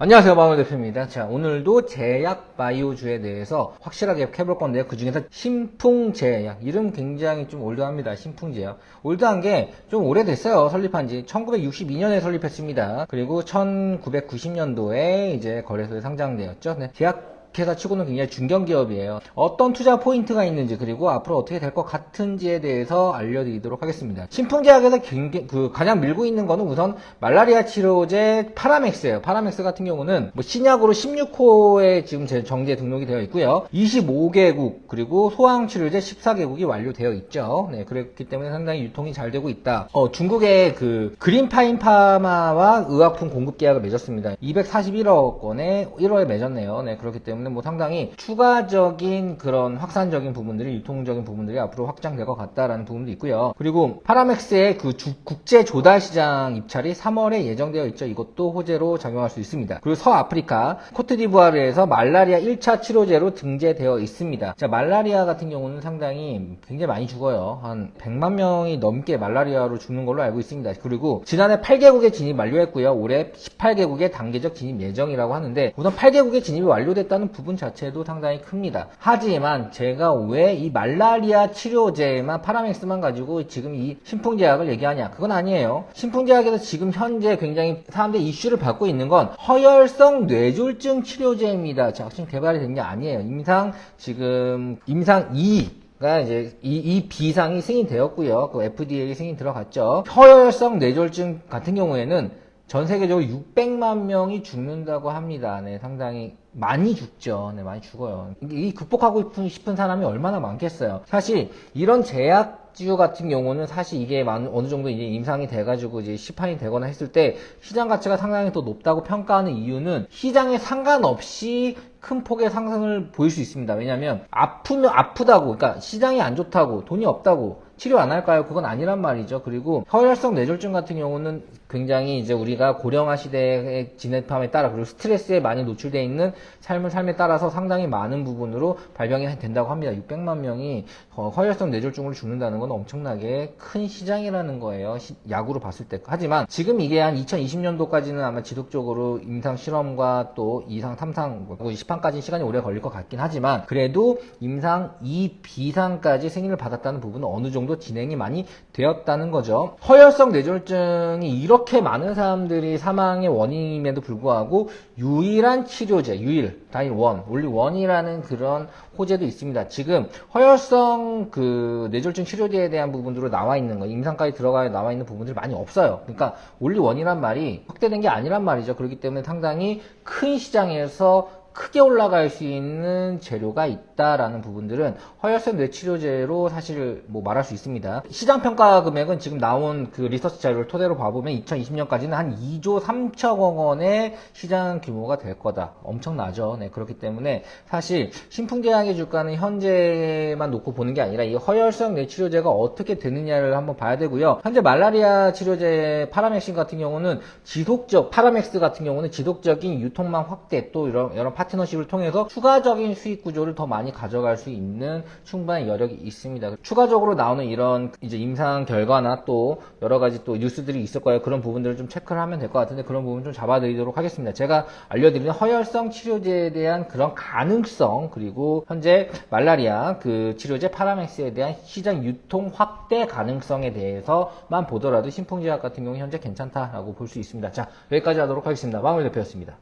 안녕하세요, 마을 대표입니다. 자, 오늘도 제약 바이오주에 대해서 확실하게 해볼 건데요. 그 중에서 신풍제약, 이름 굉장히 좀 올드합니다. 신풍제약. 올드한 게 좀 오래됐어요. 설립한 지 1962년에 설립했습니다. 그리고 1990년도에 이제 거래소에 상장되었죠. 네, 제약 회사 치고는 굉장히 중견기업이에요. 어떤 투자 포인트가 있는지, 그리고 앞으로 어떻게 될 것 같은지에 대해서 알려드리도록 하겠습니다. 신풍제약에서 가장 밀고 있는 거는 우선 말라리아 치료제 파라맥스예요. 파라맥스 같은 경우는 뭐 신약으로 16호에 지금 정제 등록이 되어 있고요. 25개국, 그리고 소아치료제 14개국이 완료되어 있죠. 네, 그렇기 때문에 상당히 유통이 잘 되고 있다. 중국의 그린파인 파마와 의약품 공급 계약을 맺었습니다. 241억 원에 1월에 맺었네요. 네, 그렇기 때문에 뭐 상당히 추가적인 그런 확산적인 부분들이, 유통적인 부분들이 앞으로 확장될 것 같다라는 부분도 있고요. 그리고 파라맥스의 국제 조달 시장 입찰이 3월에 예정되어 있죠. 이것도 호재로 작용할 수 있습니다. 그리고 서아프리카 코트디부아르에서 말라리아 1차 치료제로 등재되어 있습니다. 자, 말라리아 같은 경우는 상당히 굉장히 많이 죽어요. 한 100만 명이 넘게 말라리아로 죽는 걸로 알고 있습니다. 그리고 지난해 8개국에 진입 완료했고요. 올해 18개국에 단계적 진입 예정이라고 하는데, 우선 8개국에 진입이 완료됐다는 부분 자체도 상당히 큽니다. 하지만 제가 왜 이 말라리아 치료제만 파라맥스만 가지고 지금 이 신풍제약을 얘기하냐, 그건 아니에요. 신풍제약에서 지금 현재 굉장히 사람들이 이슈를 받고 있는 건 허혈성 뇌졸중 치료제입니다. 지금 개발이 된 게 아니에요. 임상 2가 이제 이 비상이 승인되었고요. 그 FDA 승인 들어갔죠. 허혈성 뇌졸중 같은 경우에는 전 세계적으로 600만 명이 죽는다고 합니다. 네, 상당히 많이 죽죠. 네, 많이 죽어요. 이 극복하고 싶은 사람이 얼마나 많겠어요. 사실 이런 제약주 같은 경우는 사실 이게 어느 정도 이제 임상이 돼가지고 이제 시판이 되거나 했을 때 시장 가치가 상당히 더 높다고 평가하는 이유는 시장에 상관없이 큰 폭의 상승을 보일 수 있습니다. 왜냐하면 아프다고, 그러니까 시장이 안 좋다고, 돈이 없다고 치료 안 할까요? 그건 아니란 말이죠. 그리고 허혈성 뇌졸중 같은 경우는 굉장히 이제 우리가 고령화 시대의 진입함에 따라, 그리고 스트레스에 많이 노출되어 있는 삶에 따라서 상당히 많은 부분으로 발병이 된다고 합니다. 600만 명이 허혈성 뇌졸중으로 죽는다는 건 엄청나게 큰 시장이라는 거예요. 약으로 봤을 때. 하지만 지금 이게 한 2020년도까지는 아마 지속적으로 임상 실험과 또 2상, 3상, 시판까지는 시간이 오래 걸릴 것 같긴 하지만, 그래도 임상 2, 비상까지 승인을 받았다는 부분은 어느 정도 진행이 많이 되었다는 거죠. 허혈성 뇌졸중이 이렇게 많은 사람들이 사망의 원인임에도 불구하고 유일한 치료제, 단일 원, only one이라는 그런 호재도 있습니다. 지금 허혈성 뇌졸중 치료제에 대한 부분으로 나와 있는 거, 임상까지 나와 있는 부분들이 많이 없어요. 그러니까 only one이란 말이 확대된 게 아니란 말이죠. 그렇기 때문에 상당히 큰 시장에서 크게 올라갈 수 있는 재료가 있다라는 부분들은 허혈성 뇌치료제로 사실 뭐 말할 수 있습니다. 시장 평가 금액은 지금 나온 그 리서치 자료를 토대로 봐보면 2020년까지는 한 2조 3천억 원의 시장 규모가 될 거다. 엄청나죠. 네, 그렇기 때문에 사실 신풍제약의 주가는 현재만 놓고 보는 게 아니라 이 허혈성 뇌치료제가 어떻게 되느냐를 한번 봐야 되고요. 현재 말라리아 치료제 파라맥스 같은 경우는 지속적인 유통망 확대, 또 여러 파트너십을 통해서 추가적인 수익 구조를 더 많이 가져갈 수 있는 충분한 여력이 있습니다. 추가적으로 나오는 이런 이제 임상 결과나 또 여러 가지 또 뉴스들이 있을 거예요. 그런 부분들을 좀 체크를 하면 될 것 같은데, 그런 부분 좀 잡아드리도록 하겠습니다. 제가 알려드리는 허혈성 치료제에 대한 그런 가능성, 그리고 현재 말라리아 치료제 파라맥스에 대한 시장 유통 확대 가능성에 대해서만 보더라도 신풍제약 같은 경우 현재 괜찮다라고 볼 수 있습니다. 자, 여기까지 하도록 하겠습니다. 마무리 대표였습니다.